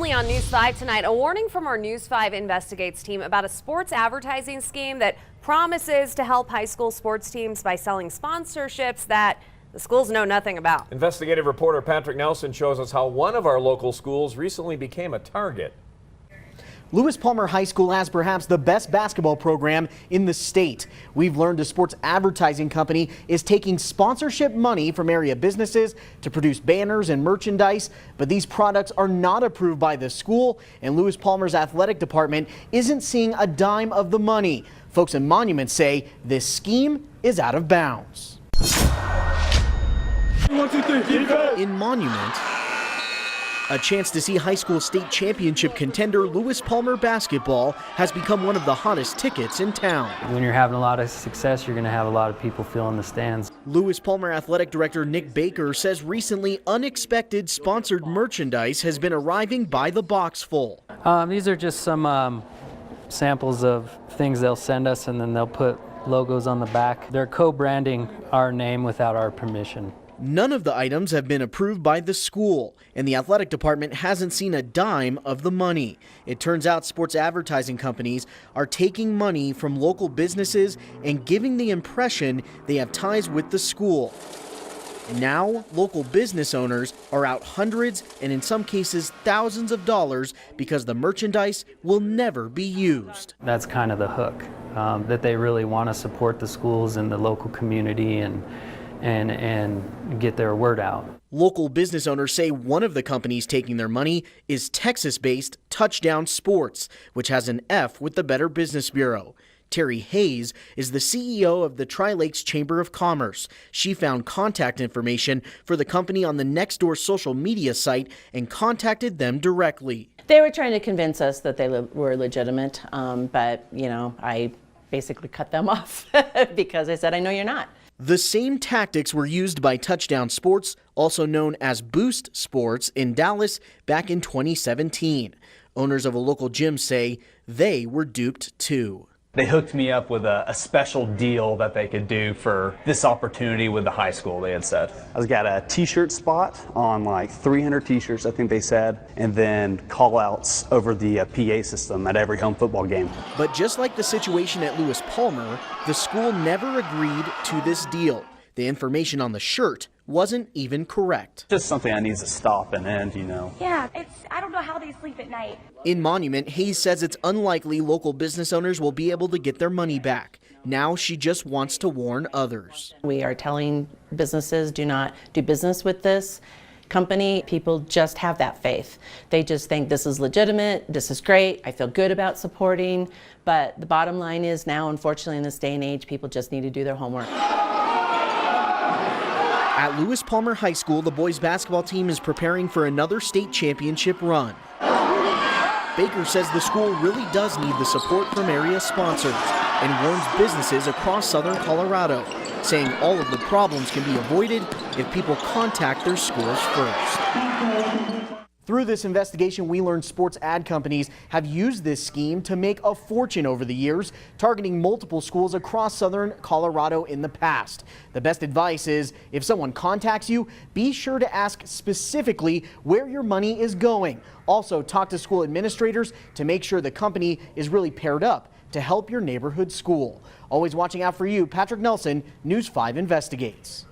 Finally on News 5 tonight, a warning from our News 5 Investigates team about a sports advertising scheme that promises to help high school sports teams by selling sponsorships that the schools know nothing about. Investigative reporter Patrick Nelson shows us how one of our local schools recently became a target. Lewis Palmer High School has perhaps the best basketball program in the state. We've learned a sports advertising company is taking sponsorship money from area businesses to produce banners and merchandise, but these products are not approved by the school, and Lewis Palmer's athletic department isn't seeing a dime of the money. Folks in Monument say this scheme is out of bounds. 1, 2, 3, in Monument, a chance to see high school state championship contender Lewis Palmer basketball has become one of the hottest tickets in town. When you're having a lot of success, you're going to have a lot of people filling the stands. Lewis Palmer athletic director Nick Baker says recently unexpected sponsored merchandise has been arriving by the box full. These are just some samples of things they'll send us, and then they'll put logos on the back. They're co-branding our name without our permission. None of the items have been approved by the school, and the athletic department hasn't seen a dime of the money. It turns out sports advertising companies are taking money from local businesses and giving the impression they have ties with the school. And now, local business owners are out hundreds and in some cases thousands of dollars because the merchandise will never be used. That's kind of the hook, that they really want to support the schools and the local community and get their word out. Local business owners say one of the companies taking their money is Texas-based Touchdown Sports, which has an F with the Better Business Bureau. Terry Hayes is the CEO of the Tri-Lakes Chamber of Commerce. She found contact information for the company on the Nextdoor social media site and contacted them directly. They were trying to convince us that they were legitimate, but, I basically cut them off because I said, I know you're not. The same tactics were used by Touchdown Sports, also known as Boost Sports, in Dallas back in 2017. Owners of a local gym say they were duped too. They hooked me up with a special deal that they could do for this opportunity with the high school, they had said. I've got a t-shirt spot on like 300 t-shirts, I think they said, and then call-outs over the PA system at every home football game. But just like the situation at Lewis Palmer, the school never agreed to this deal. The information on the shirt wasn't even correct. Just something that needs to stop and end, Yeah, I don't know how they sleep at night. In Monument, Hayes says it's unlikely local business owners will be able to get their money back. Now she just wants to warn others. We are telling businesses, do not do business with this company. People just have that faith. They just think this is legitimate, this is great, I feel good about supporting. But the bottom line is now, unfortunately, in this day and age, people just need to do their homework. At Lewis Palmer High School, the boys basketball team is preparing for another state championship run. Baker says the school really does need the support from area sponsors and warns businesses across southern Colorado, saying all of the problems can be avoided if people contact their schools first. Through this investigation, we learned sports ad companies have used this scheme to make a fortune over the years, targeting multiple schools across southern Colorado in the past. The best advice is if someone contacts you, be sure to ask specifically where your money is going. Also, talk to school administrators to make sure the company is really paired up to help your neighborhood school. Always watching out for you, Patrick Nelson, News 5 Investigates.